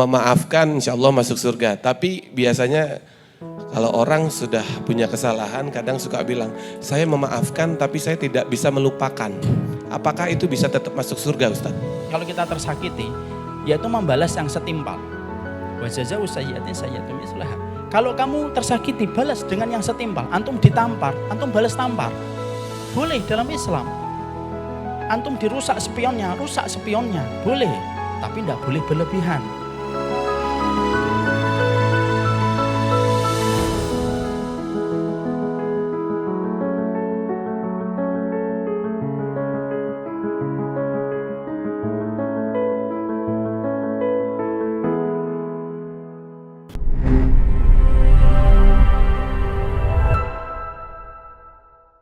memaafkan insya Allah masuk surga. Tapi biasanya kalau orang sudah punya kesalahan kadang suka bilang, saya memaafkan tapi saya tidak bisa melupakan. Apakah itu bisa tetap masuk surga, Ustaz? Kalau kita tersakiti, yaitu membalas yang setimpal. Wa jazaa'u sayyi'atin sayyi'atun mislaha. Kalau kamu tersakiti, balas dengan yang setimpal. Antum ditampar, antum balas tampar. Boleh dalam Islam. Antum dirusak spionnya, rusak spionnya. Boleh, tapi tidak boleh berlebihan.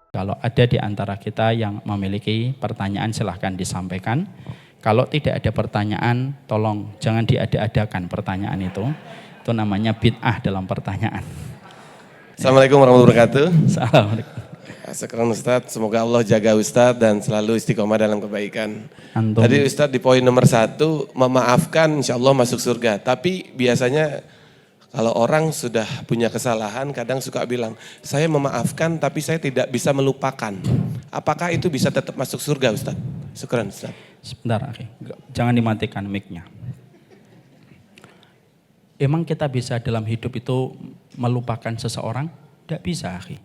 Kalau ada di antara kita yang memiliki pertanyaan silahkan disampaikan. Kalau tidak ada pertanyaan, tolong jangan diada-adakan pertanyaan itu. Itu namanya bid'ah dalam pertanyaan. Assalamualaikum warahmatullahi wabarakatuh. Assalamualaikum. Sekarang Ustadz, semoga Allah jaga Ustadz dan selalu istiqomah dalam kebaikan. Antum. Tadi Ustadz di poin nomor 1, memaafkan insya Allah masuk surga. Tapi biasanya kalau orang sudah punya kesalahan kadang suka bilang, saya memaafkan tapi saya tidak bisa melupakan. Apakah itu bisa tetap masuk surga, Ustadz? Syukran, Ustadz. Sebentar, jangan dimatikan mic-nya. Emang kita bisa dalam hidup itu melupakan seseorang? Tidak bisa, akhi.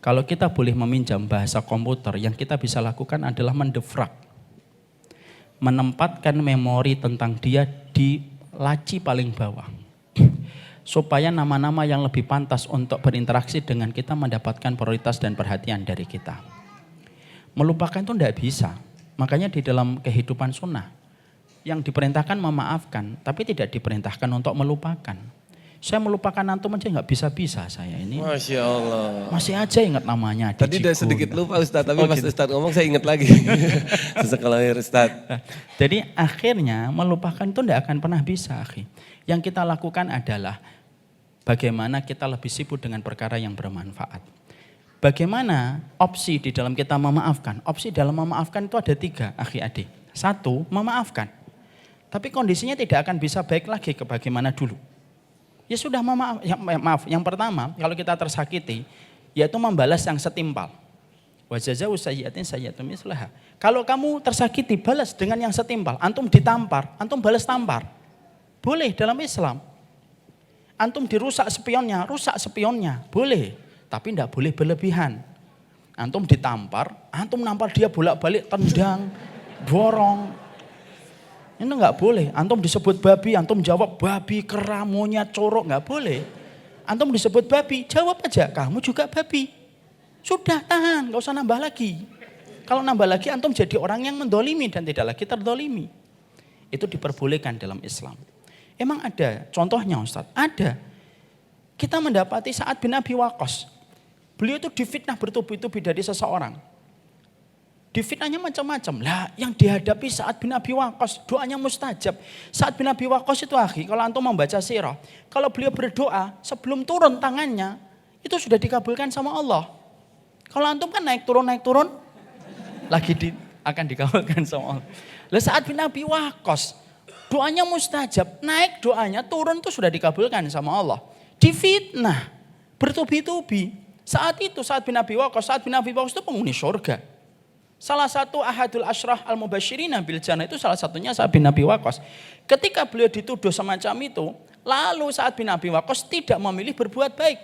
Kalau kita boleh meminjam bahasa komputer, yang kita bisa lakukan adalah mendefrag. Menempatkan memori tentang dia di laci paling bawah. Supaya nama-nama yang lebih pantas untuk berinteraksi dengan kita mendapatkan prioritas dan perhatian dari kita. Melupakan itu tidak bisa. Makanya di dalam kehidupan sunnah, yang diperintahkan memaafkan, tapi tidak diperintahkan untuk melupakan. Saya melupakan antum aja nggak bisa-bisa saya ini. Masya Allah. Masih aja ingat namanya. Tadi udah sedikit lupa Ustadz, tapi pas Ustadz ngomong saya ingat lagi. Sesekali Ustadz. Jadi akhirnya melupakan itu tidak akan pernah bisa, akhi. Yang kita lakukan adalah bagaimana kita lebih sibuk dengan perkara yang bermanfaat. Bagaimana opsi di dalam kita memaafkan? Opsi dalam memaafkan itu ada 3, akhi adik. 1, memaafkan. Tapi kondisinya tidak akan bisa baik lagi ke bagaimana dulu. Ya sudah maaf. Yang pertama, kalau kita tersakiti, yaitu membalas yang setimpal. Wa jazaa'u sayyi'atin sayyi'atun mislaha. Kalau kamu tersakiti, balas dengan yang setimpal. Antum ditampar, antum balas tampar. Boleh dalam Islam. Antum dirusak spionnya, rusak spionnya. Boleh, tapi tidak boleh berlebihan. Antum ditampar, antum nampar dia bolak-balik, tendang, borong. Ini enggak boleh. Antum disebut babi, antum jawab babi, kera, monyet, corok, enggak boleh. Antum disebut babi, jawab aja, kamu juga babi. Sudah, tahan, enggak usah nambah lagi. Kalau nambah lagi antum jadi orang yang mendolimi dan tidak lagi terdolimi. Itu diperbolehkan dalam Islam. Emang ada contohnya, Ustaz? Ada. Kita mendapati Sa'ad bin Abi Waqqas. Beliau itu difitnah bertubi-tubi dari seseorang. Difitnahnya macam-macam. Lah, yang dihadapi Sa'ad bin Abi Waqqas, doanya mustajab. Sa'ad bin Abi Waqqas itu, akhi, kalau antum membaca sirah, kalau beliau berdoa sebelum turun tangannya, itu sudah dikabulkan sama Allah. Kalau antum kan naik turun akan dikabulkan sama Allah. Lah, Sa'ad bin Abi Waqqas, doanya mustajab, naik doanya, turun itu sudah dikabulkan sama Allah. Difitnah, bertubi-tubi. Saat itu Sa'ad bin Abi Waqqas itu penghuni surga. Salah satu ahadul asyrah al-mubasyirina bil jannah itu salah satunya Sa'ad bin Abi Waqqas. Ketika beliau dituduh semacam itu, lalu Sa'ad bin Abi Waqqas tidak memilih berbuat baik.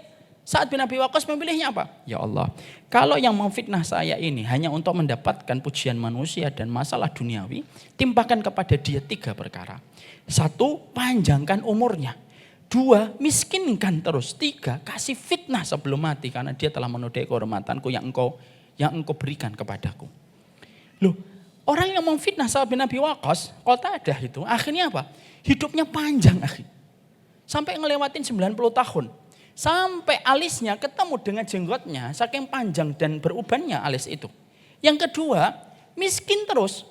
Sa'ad bin Abi Waqqas memilihnya apa? Ya Allah, kalau yang memfitnah saya ini hanya untuk mendapatkan pujian manusia dan masalah duniawi, timpakan kepada dia 3 perkara. 1, panjangkan umurnya. 2, miskinkan terus. 3, kasih fitnah sebelum mati karena dia telah menodai kehormatanku yang engkau berikan kepadaku. Loh, orang yang memfitnah Sa'ad bin Abi Waqqas, Qatadah itu akhirnya apa? Hidupnya panjang, akhi. Sampai ngelewatin 90 tahun. Sampai alisnya ketemu dengan jenggotnya, saking panjang dan berubannya alis itu. Yang kedua, miskin terus.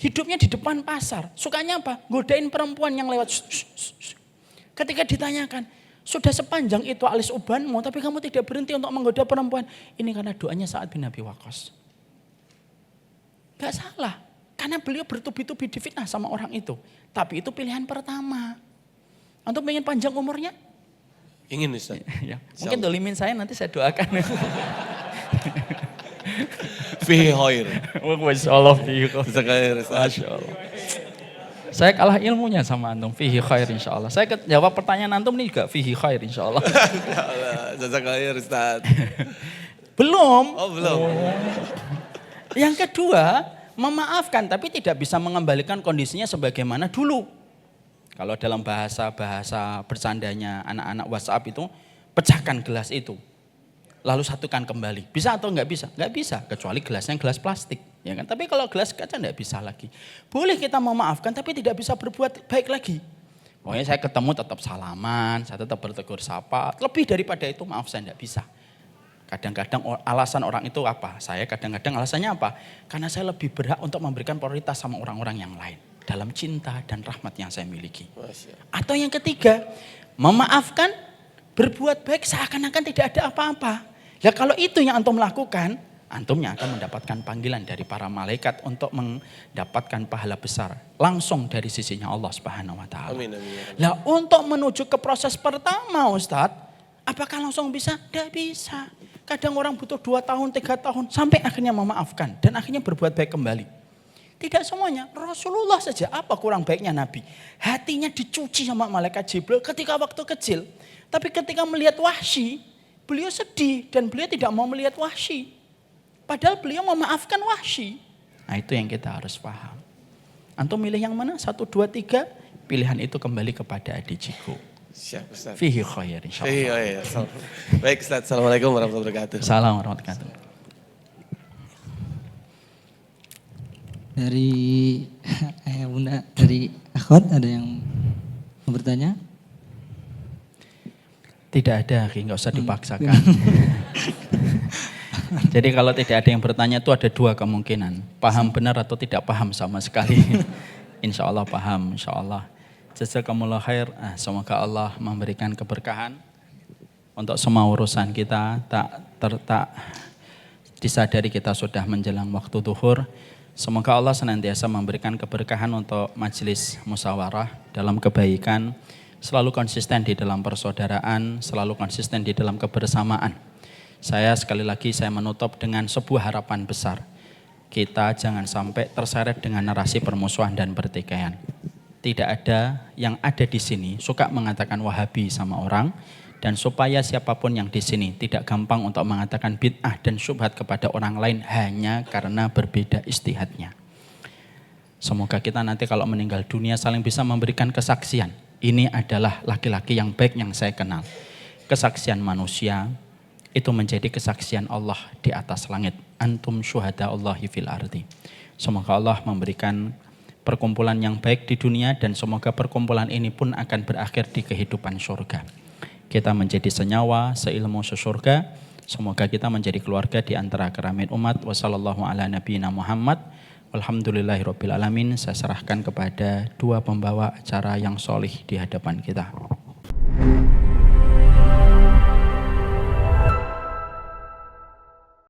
Hidupnya di depan pasar. Sukanya apa? Godain perempuan yang lewat. Ketika ditanyakan, sudah sepanjang itu alis ubanmu, tapi kamu tidak berhenti untuk menggoda perempuan. Ini karena doanya Sa'ad bin Abi Waqqas. Gak salah. Karena beliau bertubi-tubi difitnah sama orang itu. Tapi itu pilihan pertama. Antum pengen panjang umurnya? Ingin Ustaz. Ya, mungkin dolimin saya nanti saya doakan. Fihi khair. Masyaallah fihi Khair Ustaz. Masyaallah. Saya kalah ilmunya sama antum, fihi khair insyaallah. Saya jawab pertanyaan antum ini juga fihi khair insyaallah. Jazakallah Ustaz. Belum. Oh, belum. Yang kedua, memaafkan tapi tidak bisa mengembalikan kondisinya sebagaimana dulu. Kalau dalam bahasa bercandanya anak-anak WhatsApp itu, pecahkan gelas itu. Lalu satukan kembali. Bisa atau enggak bisa? Enggak bisa, kecuali gelasnya gelas plastik. Ya kan? Tapi kalau gelas kaca enggak bisa lagi. Boleh kita memaafkan tapi tidak bisa berbuat baik lagi. Pokoknya saya ketemu tetap salaman, saya tetap bertegur sapa. Lebih daripada itu maaf saya enggak bisa. Kadang-kadang alasan orang itu apa? Saya kadang-kadang alasannya apa? Karena saya lebih berhak untuk memberikan prioritas sama orang-orang yang lain. Dalam cinta dan rahmat yang saya miliki. Atau yang ketiga, memaafkan, berbuat baik seakan-akan tidak ada apa-apa. Ya kalau itu yang antum lakukan, antum yang akan mendapatkan panggilan dari para malaikat untuk mendapatkan pahala besar. Langsung dari sisinya Allah Subhanahu wa ta'ala. Amin. Nah untuk menuju ke proses pertama Ustadz, apakah langsung bisa? Tidak bisa. Kadang orang butuh 2 tahun, 3 tahun, sampai akhirnya memaafkan. Dan akhirnya berbuat baik kembali. Tidak semuanya, Rasulullah saja apa kurang baiknya Nabi. Hatinya dicuci sama malaikat Jibril ketika waktu kecil. Tapi ketika melihat Wahsy, beliau sedih dan beliau tidak mau melihat Wahsy. Padahal beliau memaafkan Wahsy. Nah itu yang kita harus paham. Antum milih yang mana? 1, 2, 3. Pilihan itu kembali kepada adiciku. Siap Ustaz. Fihi khair insyaallah. Baik Ustaz, Assalamualaikum warahmatullahi wabarakatuh. Salam warahmatullahi wabarakatuh. Dari ayah bunda, dari akhwat ada yang mau bertanya? Tidak ada, nggak usah dipaksakan. Jadi kalau tidak ada yang bertanya itu ada 2 kemungkinan. Paham benar atau tidak paham sama sekali. Insya Allah paham, insya Allah. Jazakumullah khair. Semoga Allah memberikan keberkahan untuk semua urusan kita. Tak disadari kita sudah menjelang waktu zuhur. Semoga Allah senantiasa memberikan keberkahan untuk majelis musyawarah dalam kebaikan, selalu konsisten di dalam persaudaraan, selalu konsisten di dalam kebersamaan. Saya sekali lagi saya menutup dengan sebuah harapan besar. Kita jangan sampai terseret dengan narasi permusuhan dan pertikaian. Tidak ada yang ada di sini suka mengatakan Wahabi sama orang, dan supaya siapapun yang di sini tidak gampang untuk mengatakan bid'ah dan syubhat kepada orang lain hanya karena berbeda istihadnya. Semoga kita nanti kalau meninggal dunia saling bisa memberikan kesaksian. Ini adalah laki-laki yang baik yang saya kenal. Kesaksian manusia itu menjadi kesaksian Allah di atas langit. Antum syuhada Allahi fil ardi. Semoga Allah memberikan perkumpulan yang baik di dunia dan semoga perkumpulan ini pun akan berakhir di kehidupan surga. Kita menjadi senyawa, seilmu, sesurga. Semoga kita menjadi keluarga di antara keramat umat. Wassallallahu ala nabiyina Muhammad. Walhamdulillahirabbil alamin. Saya serahkan kepada 2 pembawa acara yang solih di hadapan kita.